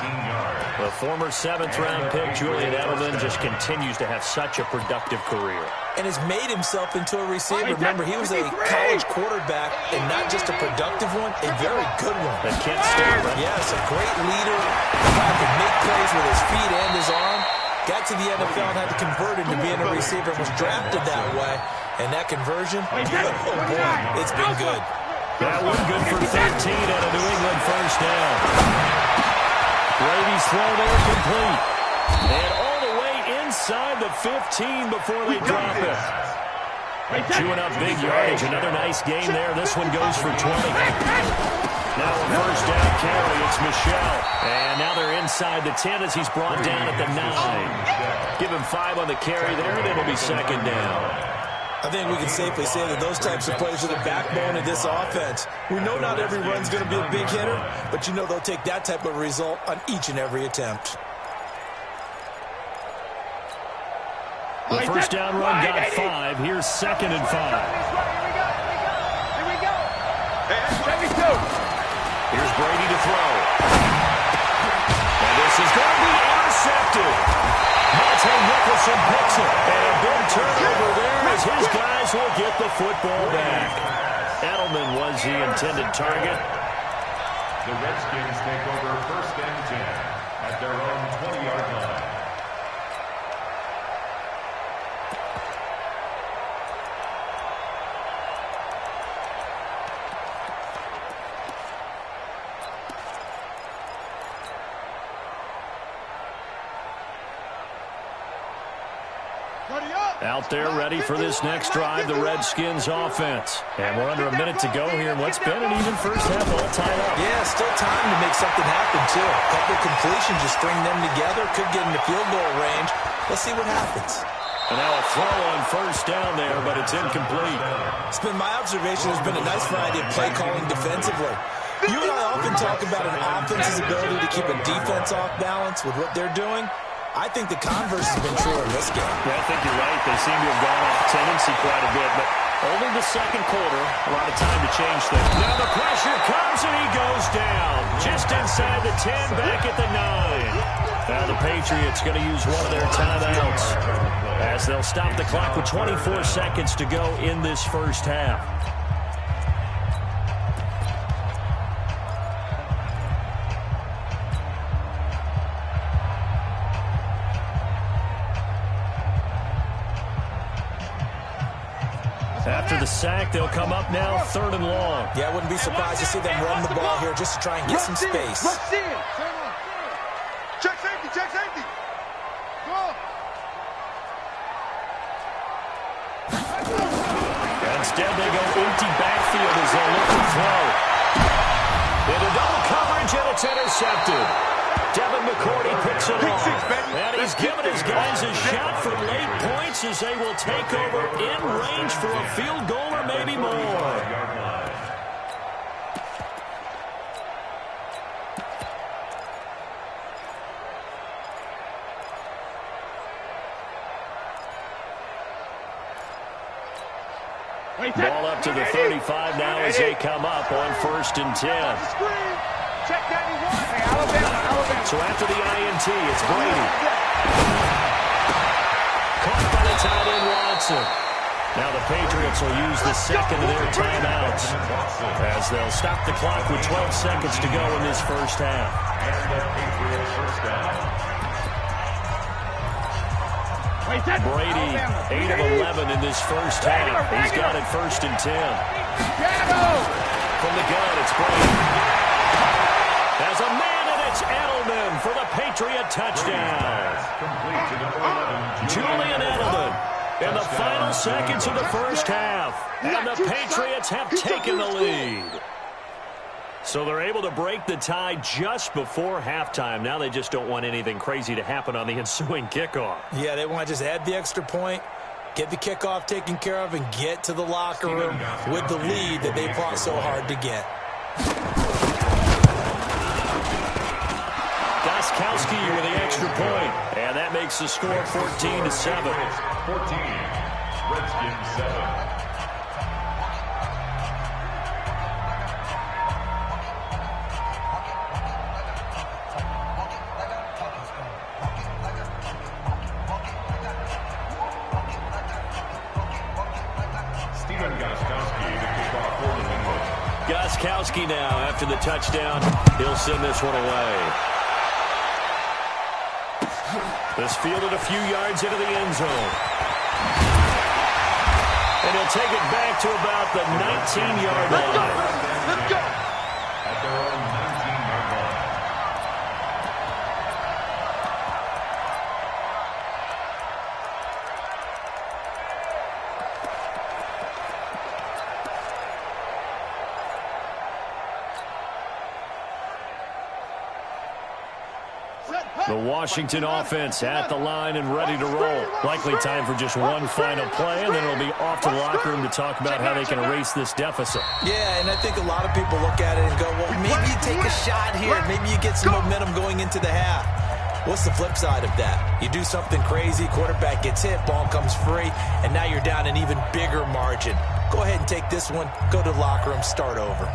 The former 7th-round pick, Julian Edelman, just continues to have such a productive career. And has made himself into a receiver. Remember, he was a college quarterback, and not just a productive one, a very good one. At Kent State, right? Yes, a great leader. A guy could make plays with his feet and his arm. Got to the NFL and had to convert into being a receiver and was drafted that way. And that conversion, oh boy, it's been good. That one good for 13 at a New England first down. Brady's throw there complete. And all the way inside the 15 before they drop it. Chewing up big yardage. Another nice game there. This one goes for 20. Now a first down carry. It's Michel. And now they're inside the 10 as he's brought down at the 9. Give him 5 on the carry there, and it'll be 2nd down. I think we can safely say that those types of plays are the backbone of this offense. We know not every run's going to be a big hitter, but you know they'll take that type of result on each and every attempt. The first down run got 5. Here's 2nd and 5. Here we go. Hey, that's 72. Here's Brady to throw. And this is going to be intercepted. Monte Nicholson picks it. And a big turnover there as his guys will get the football back. Edelman was the intended target. The Redskins take over 1st and 10 at their own 20-yard line. Out there ready for this next drive, the Redskins offense. And we're under a minute to go here in what's been an even first half, all tied up. Yeah, still time to make something happen, too. A couple completions, just string them together. Could get into field goal range. Let's see what happens. And now a throw on first down there, but it's incomplete. It's been my observation. There's been a nice variety of play calling defensively. You and I often talk about an offense's ability to keep a defense off balance with what they're doing. I think the converse has been true in this game. Yeah, I think you're right. They seem to have gone off tendency quite a bit, but only the second quarter, a lot of time to change things. Now the pressure comes and he goes down. Just inside the 10, back at the 9. Now the Patriots going to use one of their timeouts as they'll stop the clock with 24 seconds to go in this first half. After the sack, they'll come up now 3rd and long. Yeah, I wouldn't be surprised to see them run the ball here just to try and get some space. Check safety, check safety. Go. Instead, they go empty backfield as they look to throw. Into double coverage, and it's intercepted. Devin McCourty picks it off. And he's given his guys a shot for late points as they will take over in range for a field goal or maybe more. Ball up to the 35 now as they come up on 1st and 10. Check that he won. Hey, Alabama. So after the INT, it's Brady. Caught by the tight end Watson. Now the Patriots will use the second of their timeouts as they'll stop the clock with 12 seconds to go in this first half. And the Patriots first down. Brady, 8 of 11 in this first half. He's got it 1st and 10. From the gun, it's Brady. As a man, and it's Edelman for the Patriot touchdown. Julian Edelman in the final seconds of the first half. And the Patriots have taken the lead. So they're able to break the tie just before halftime. Now they just don't want anything crazy to happen on the ensuing kickoff. Yeah, they want to just add the extra point, get the kickoff taken care of, and get to the locker room with the lead that they fought so hard to get. Goskowski with the extra point, and that makes the score 14-7. 14, Redskins 7. Goskowski now after the touchdown. He'll send this one away. This fielded a few yards into the end zone. And he'll take it back to about the 19-yard line. Let's go. At their own 19-yard line. The Washington offense at the line and ready to roll. Likely time for just one final play, and then it'll be off to the locker room to talk about how they can erase this deficit. Yeah, and I think a lot of people look at it and go, well, maybe you take a shot here. Maybe you get some momentum going into the half. What's the flip side of that? You do something crazy, quarterback gets hit, ball comes free, and now you're down an even bigger margin. Go ahead and take this one, go to the locker room, start over.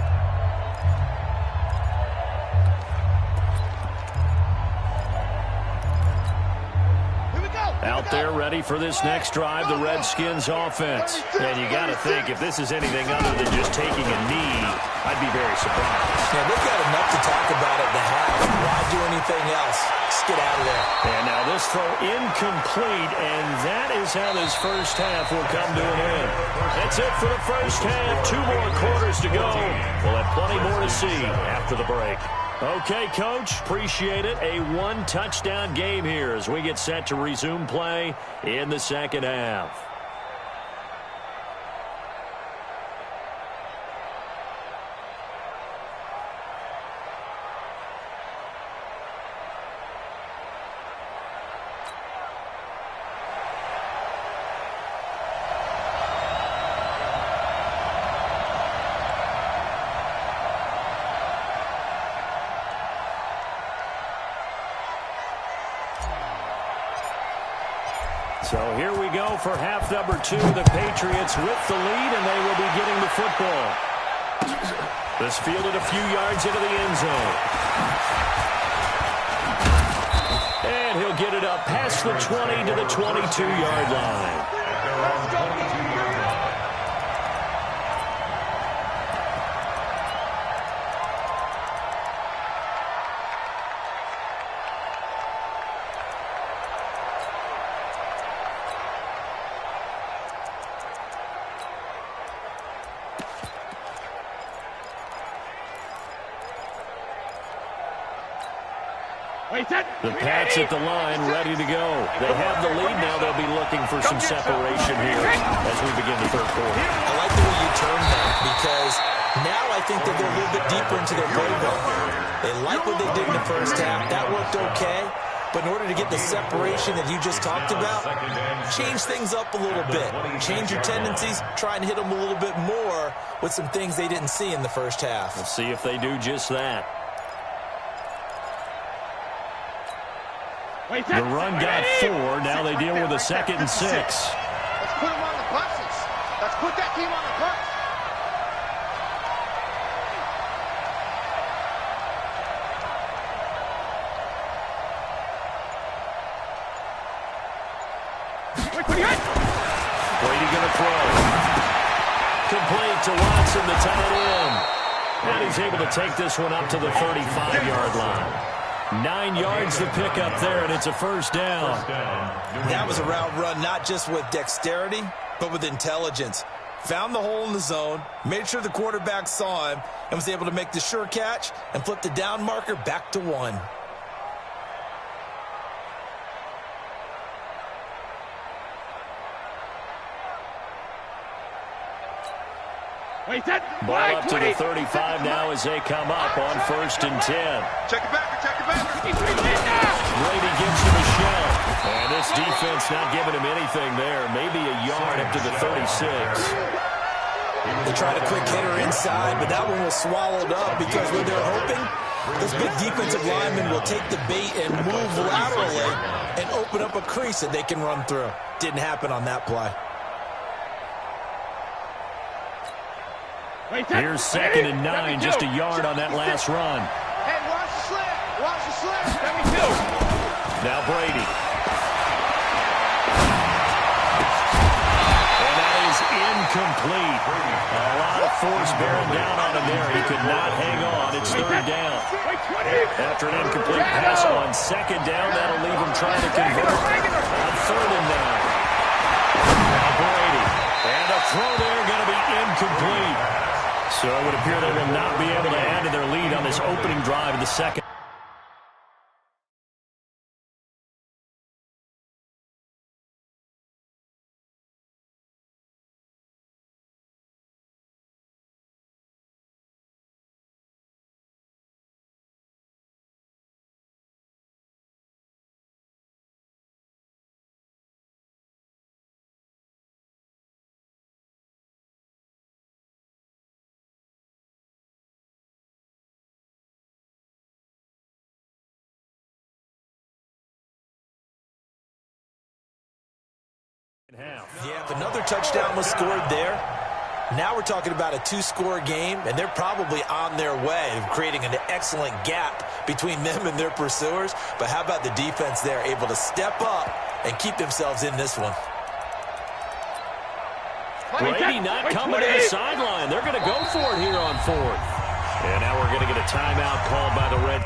Out there ready for this next drive, the Redskins offense. And you got to think, if this is anything other than just taking a knee, I'd be very surprised. Yeah, they've got enough to talk about at the half. Why do anything else? Just get out of there. And now this throw incomplete, and that is how this first half will come to an end. That's it for the first half. 2 more quarters to go. We'll have plenty more to see after the break. Okay, Coach, appreciate it. A 1-touchdown game here as we get set to resume play in the second half. So here we go for half number 2. The Patriots with the lead, and they will be getting the football. This fielded a few yards into the end zone. And he'll get it up past the 20 to the 22-yard line. The Pats at the line, ready to go. They have the lead now. They'll be looking for some separation here as we begin the third quarter. I like the way you turned that because now I think they go a little bit deeper into their playbook. They like what they did in the first half. That worked okay. But in order to get the separation that you just talked about, change things up a little bit. Change your tendencies. Try and hit them a little bit more with some things they didn't see in the first half. We'll see if they do just that. The run got 4. Now they deal with a 2nd and 6. Let's put them on the buses. Let's put that team on the bus. Brady going to throw. Complete to Watson, the tight end. And he's able to take this one up to the 35-yard line. 9 yards to pick up there, and it's a first down. That was a route run not just with dexterity, but with intelligence. Found the hole in the zone, made sure the quarterback saw him, and was able to make the sure catch and flip the down marker back to 1. Ball up to the 35 now as they come up on 1st and 10. Check it back, check it back. Brady gives him a shell. And this defense not giving him anything there. Maybe a yard up to the 36. They tried a quick hitter inside, but that one was swallowed up because what they're hoping, this big defensive lineman will take the bait and move laterally and open up a crease that they can run through. Didn't happen on that play. Here's 2nd and 9, just a yard on that last run. Hey, watch the slant. Watch the slant. Now Brady. And that is incomplete. A lot of force bearing down on him there. He could not hang on. It's 3rd down. After an incomplete pass on 2nd down, that'll leave him trying to convert on 3rd and 9. Now Brady. And a throw there going to be incomplete. So it would appear they will not be able to add to their lead on this opening drive of the second. Yeah, if another touchdown was scored there, now we're talking about a 2-score game, and they're probably on their way of creating an excellent gap between them and their pursuers. But how about the defense there, able to step up and keep themselves in this one. Brady not coming to the sideline. They're going to go for it here on 4th. And now we're going to get a timeout called by the Red.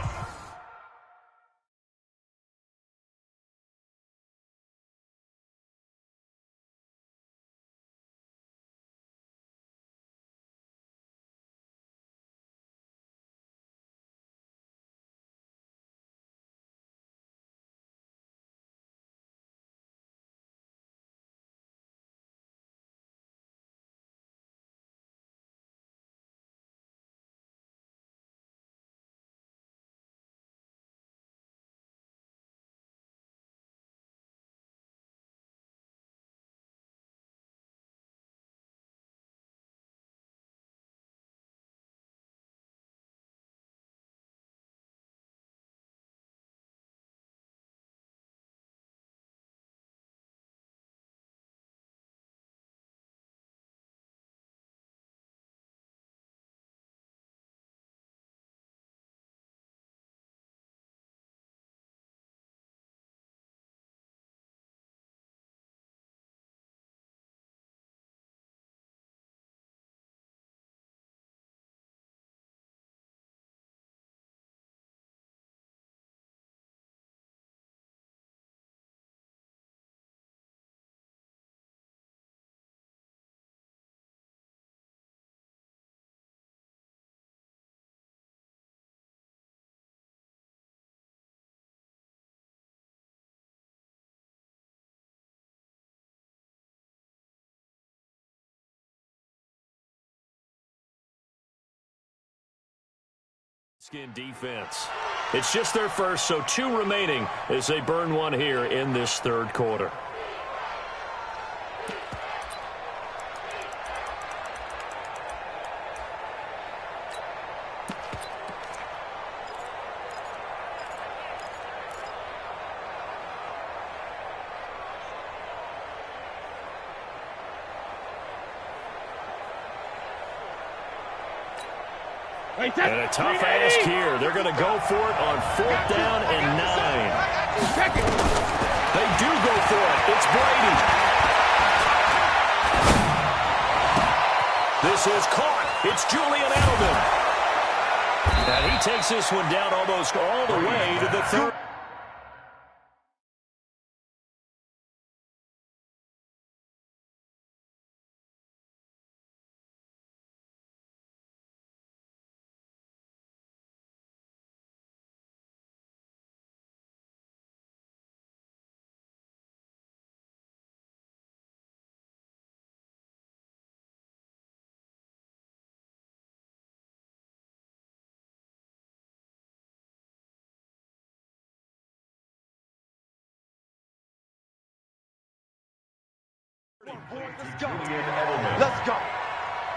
Skin defense. It's just their first, so 2 remaining as they burn one here in this 3rd quarter. And a tough ask here. They're going to go for it on 4th down and 9. They do go for it. It's Brady. This is caught. It's Julian Edelman. And he takes this one down almost all the way to the 3rd. Let's go.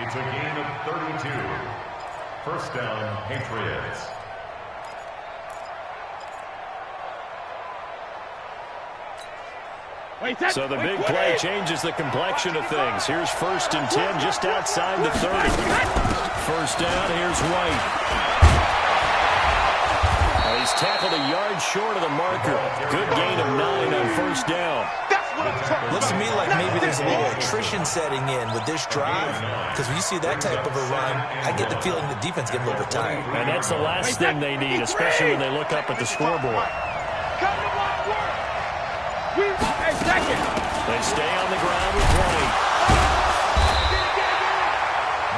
It's a gain of 32. First down, Patriots. So the big play changes the complexion of things. Here's 1st and 10 just outside the 30. First down, here's White. He's tackled a yard short of the marker. Good gain of 9 on 1st down. Looks to me like maybe there's a little attrition setting in with this drive, because when you see that type of a run, I get the feeling the defense getting a little bit tired. And that's the last thing they need, especially when they look up at the scoreboard. They stay on the ground with White.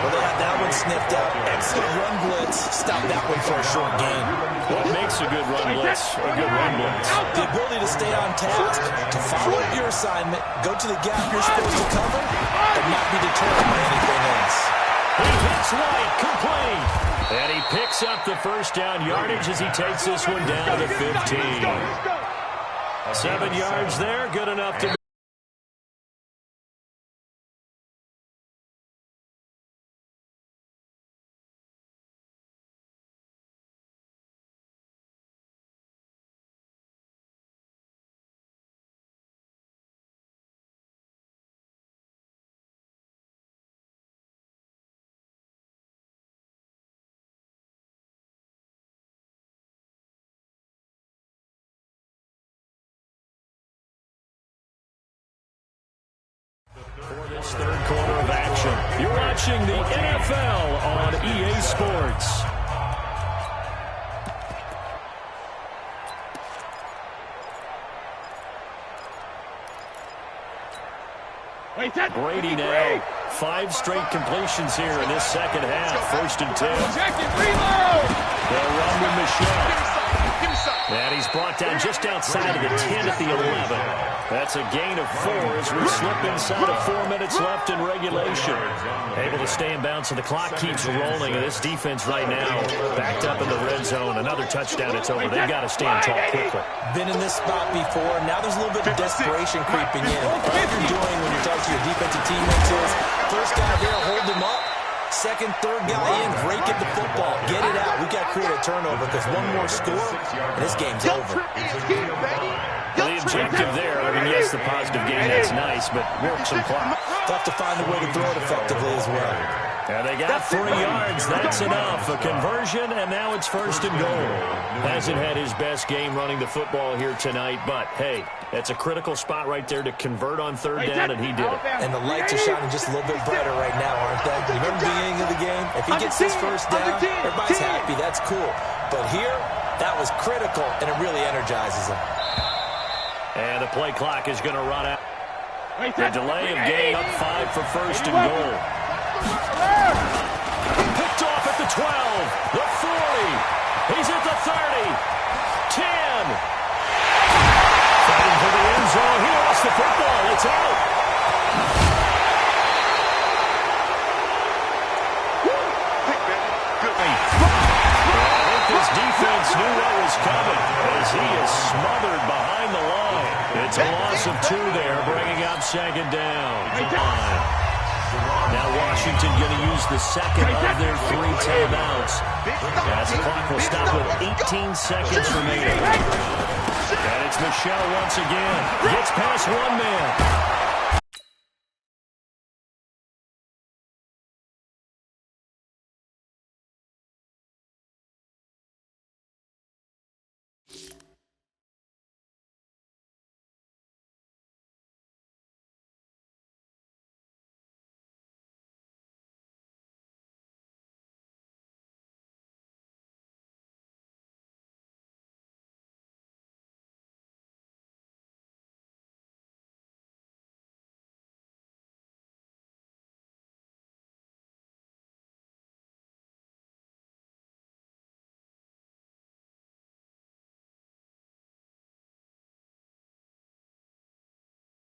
Well, they had that one sniffed out. Excellent run blitz. Stop that one for a short gain. What makes a good run blitz a good run blitz? The ability to stay on task, to follow your assignment, go to the gap you're supposed to cover, and not be deterred by anything else. He hits White, complete. And he picks up the first down yardage as he takes this one down to the 15. 7 yards there, good enough to Third quarter of action. You're watching the NFL on EA Sports. Brady now. 5 straight completions here in this second half. 1st and 10. They'll run with Michelle. And he's brought down just outside of the 10 at the 11. That's a gain of 4 as we slip inside of 4 minutes left in regulation. Able to stay in bounds, and the clock keeps rolling. And this defense right now backed up in the red zone. Another touchdown, it's over. They've got to stand tall quickly. Been in this spot before. Now there's a little bit of desperation creeping in. All you're doing when you're talking to your defensive teammates is first guy there, hold him up. Second, third guy in, break it the football. Get it out. We've got to create a turnover because one more score, and this game's over. The objective there, I mean, yes, the positive gain, that's nice, but work some clock. Tough to find a way to throw it effectively as well. And they got 3 yards. That's enough. A conversion, and now it's 1st and goal. Hasn't had his best game running the football here tonight, but, hey, that's a critical spot right there to convert on 3rd down, and he did it. And the lights are shining just a little bit brighter right now, aren't they? You remember the beginning of the game? If he gets his 1st down, everybody's happy. That's cool. But here, that was critical, and it really energizes him. And the play clock is going to run out. The delay of game up 5 for 1st and goal. Picked off at the 12, the 40. He's at the 30, 10. Fighting for the end zone. He lost the football. It's out. I think this defense knew what was coming as he is smothered behind the line. It's a loss of 2 there, bringing up 2nd down. Now Washington going to use the second of their 3 timeouts. As the clock will stop with 18 seconds remaining. And it's Michelle once again. Gets past 1 man.